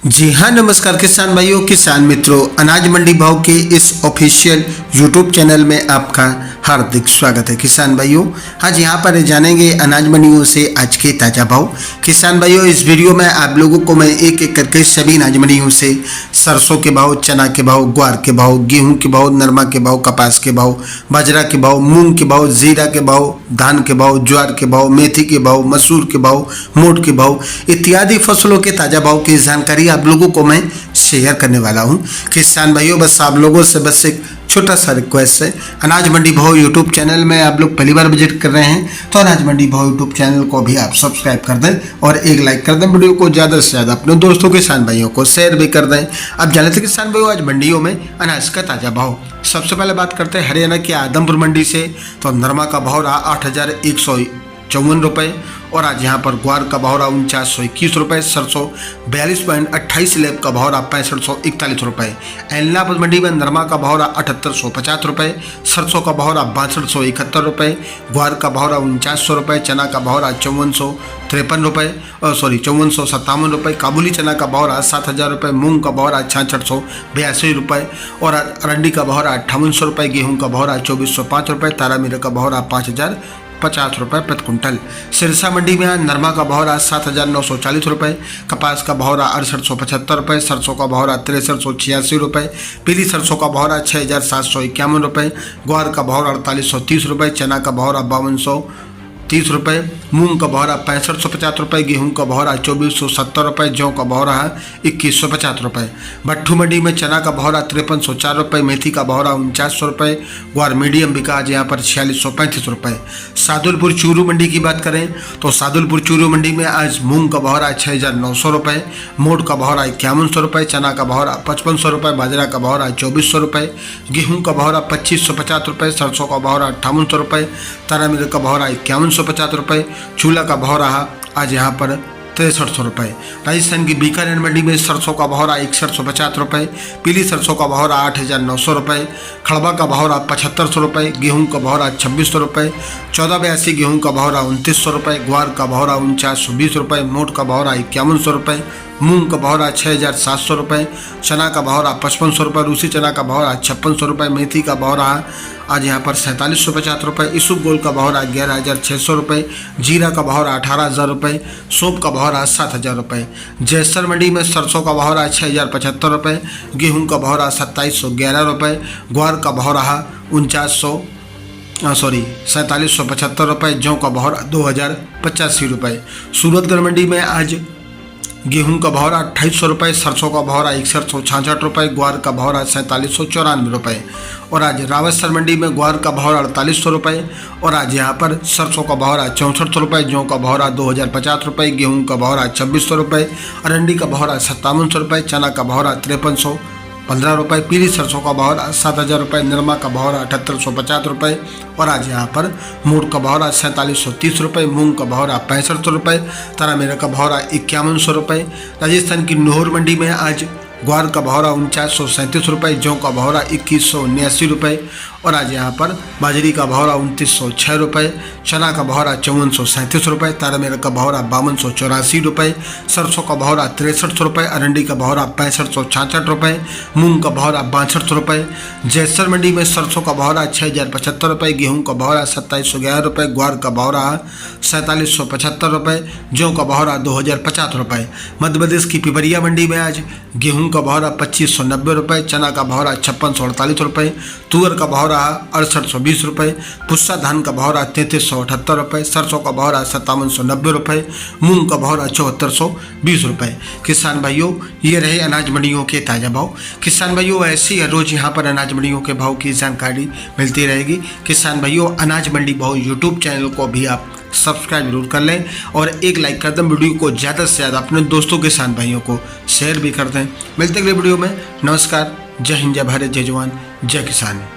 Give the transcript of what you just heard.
जी हाँ, नमस्कार किसान भाइयों, किसान मित्रों। अनाज मंडी भाव के इस ऑफिशियल यूट्यूब चैनल में आपका हार्दिक स्वागत है। किसान भाइयों, आज यहाँ पर जानेंगे अनाज मंडियों से आज के ताज़ा भाव। किसान भाइयों, इस वीडियो में आप लोगों को मैं एक एक करके सभी अनाज मंडियों से सरसों के भाव, चना के भाव, ग्वार के भाव, गेहूँ के भाव, नरमा के भाव, कपास के भाव, बाजरा के भाव, मूंग के भाव, जीरा के भाव, धान के भाव, ज्वार के भाव, मेथी के भाव, मसूर के भाव, मोट के भाव इत्यादि फसलों के ताज़ा भाव की जानकारी आप लोगों को मैं शेयर करने वाला हूं। किसान भाइयों, बस आप लोगों से बस एक छोटा सा रिक्वेस्ट है, अनाज मंडी भाव यूट्यूब चैनल में आप लोग पहली बार विजिट कर रहे हैं तो अनाज मंडी भाव यूट्यूब चैनल को भी आप सब्सक्राइब कर दें और एक लाइक कर दें। वीडियो को ज़्यादा से ज़्यादा अपने दोस्तों किसान भाइयों को शेयर भी कर दें। अब जाने थे किसान भाइयों आज मंडियों में अनाज का ताज़ा भाव। सबसे पहले बात करते हैं हरियाणा की आदमपुर मंडी से। तो नरमा का भाव रहा 8,154 रुपये और आज यहाँ पर ग्वार का भाव रहा 4921 रुपये, सरसों 42.28 लेब का भाव रहा 6541 रुपये। एलनाबाद मंडी में नरमा का भाव रहा 7850 रुपये, सरसों का भाव रहा 6271 रुपये, ग्वार का भाव रहा 4900 रुपये, चना का भाव रहा 5453 रुपये, 5457 रुपये, काबुली चना का भाव रहा 7000 रुपये, मूंग का भाव रहा 6682 रुपये और अरंडी का भाव रहा 5800 रुपये, गेहूँ का भाव रहा 2405 रुपये, तारा मीरा का भाव रहा 5050 रुपये प्रति कुंटल। सिरसा मंडी में नरमा का भाव रहा 7940 रुपये, कपास का भाव रहा 6875 रुपये, सरसों का भाव रहा 6386 रुपये, पीली सरसों का भाव रहा 6751 रुपये, ग्वार का भाव रहा 4830 रुपये, चना का भाव रहा 5230 रुपये, मूंग का भाव रहा 6550 रुपये, गेहूं का भाव रहा 2470 रुपये, जौ का भाव रहा 2150 रुपये। भट्ठू मंडी में चना का भाव रहा 5304 रुपये, मेथी का भाव रहा 4900 रुपये, ग्वार मीडियम बिका आज यहाँ पर 4635 रुपये। सादुलपुर चूरू मंडी की बात करें तो सादुलपुर चूरू मंडी में आज मूंग का भाव रहा 6900 रुपये, मोट का भाव रहा 5100 रुपये, चना का भाव रहा 5500 रुपये, बाजरा का भाव रहा 2400 रुपये, गेहूँ का भाव रहा 2550 रुपये, सरसों का भाव रहा 5800 रुपये, तारा मीरा का भाव रहा 5150 रुपये, चूल्हा का भाव रहा आज यहाँ पर 6300 रुपये। राजस्थान की बीकानेर मंडी में सरसों का भाव रहा 6150 रुपये, पीली सरसों का भाव रहा 8900 रुपये, खड़बा का भाव रहा 7500 रुपये, गेहूँ का भाव रहा 2600 रुपये, 1482 गेहूँ का भाव रहा 2900 रुपये, ग्वार का भाव रहा 4920 रुपये, मोट का भाव रहा 5100 रुपये, मूंग का भाव रहा 6700 रुपये, चना का भाव रहा 5500 रुपये, रूसी चना का भाव रहा 5600 रुपये, मेथी का भाव रहा आज यहाँ पर 4750 रुपये, इसुब गोल का भाव रहा 11600 रुपये, जीरा का भाव रहा 18000 रुपये, सौंफ का भाव रहा 7000 रुपये। जैसर मंडी में सरसों का भाव रहा 6075 रुपये, गेहूँ का भाव रहा 2711 रुपये, ग्वार का भाव रहा 4775 रुपये, जौ का भाव रहा 2085 रुपये। सूरतगढ़ मंडी में आज गेहूं का भाव रहा 2800 रुपये, सरसों का भाव रहा 6166 रुपये, ग्वार का भाव रहा 4794 रुपये और आज रावतसर मंडी में ग्वार का भाव रहा 4800 रुपये और आज यहाँ पर सरसों का भाव रहा 6400 रुपये, जौ का भाव रहा 2050 रुपये, गेहूं का भाव रहा 2600 रुपये, अरंडी का भाव रहा 5700 रुपये, चना का भाव रहा 5315 रुपये, पीली सरसों का भाव रहा 7000 रुपये, निरमा का भाव रहा 7850 रुपये और आज यहाँ पर मोट का भाव रहा 4730 रुपये, मूंग का भाव रहा 6500 रुपये, तारा मीरा का भाव रहा 5100 रुपये। राजस्थान की नोहर मंडी में आज ग्वार का भाव रहा 4937 रुपये, जौ का भाव रहा 2179 रुपये और आज यहाँ पर बाजरी का भाव रहा 2906 रुपये, चना का भाव रहा 5437 रुपये, तारा मीरा का भाव रहा 5284 रुपये, सरसों का भाव रहा 6300 रुपये, अरंडी का भाव रहा 6566 रुपये, मूंग का भाव रहा 6200 रुपये। जैसर मंडी में सरसों का भाव रहा 6075 रुपये, गेहूँ का भाव रहा 2711 रुपये, ग्वार का भाव रहा 4775 रुपये, जौ का भाव रहा 2050 रुपये। मध्य प्रदेश की पिपरिया मंडी में आज गेहूँ का भाव रहा 2590 रुपये, चना का भाव रहा 5648 रुपये, तुअर का भाव रहा 6820 रुपये, पुस्सा धान का भाव रहा 3378 रुपये, सरसों का भाव रहा 5790 रुपये, मूंग का भाव रहा 7420 रुपये। किसान भाइयों, ये रहे अनाज मंडियों के ताज़ा भाव। किसान भाइयों, ऐसी हर रोज़ यहाँ पर अनाज मंडियों के भाव की जानकारी मिलती रहेगी। किसान भाइयों, अनाज मंडी भाव यूट्यूब चैनल को भी आप सब्सक्राइब जरूर कर लें और एक लाइक कर दें। वीडियो को ज़्यादा से ज़्यादा अपने दोस्तों किसान भाइयों को शेयर भी कर दें। मिलते अगले वीडियो में। नमस्कार, जय हिंद, जय भारत, जय जवान, जय किसान।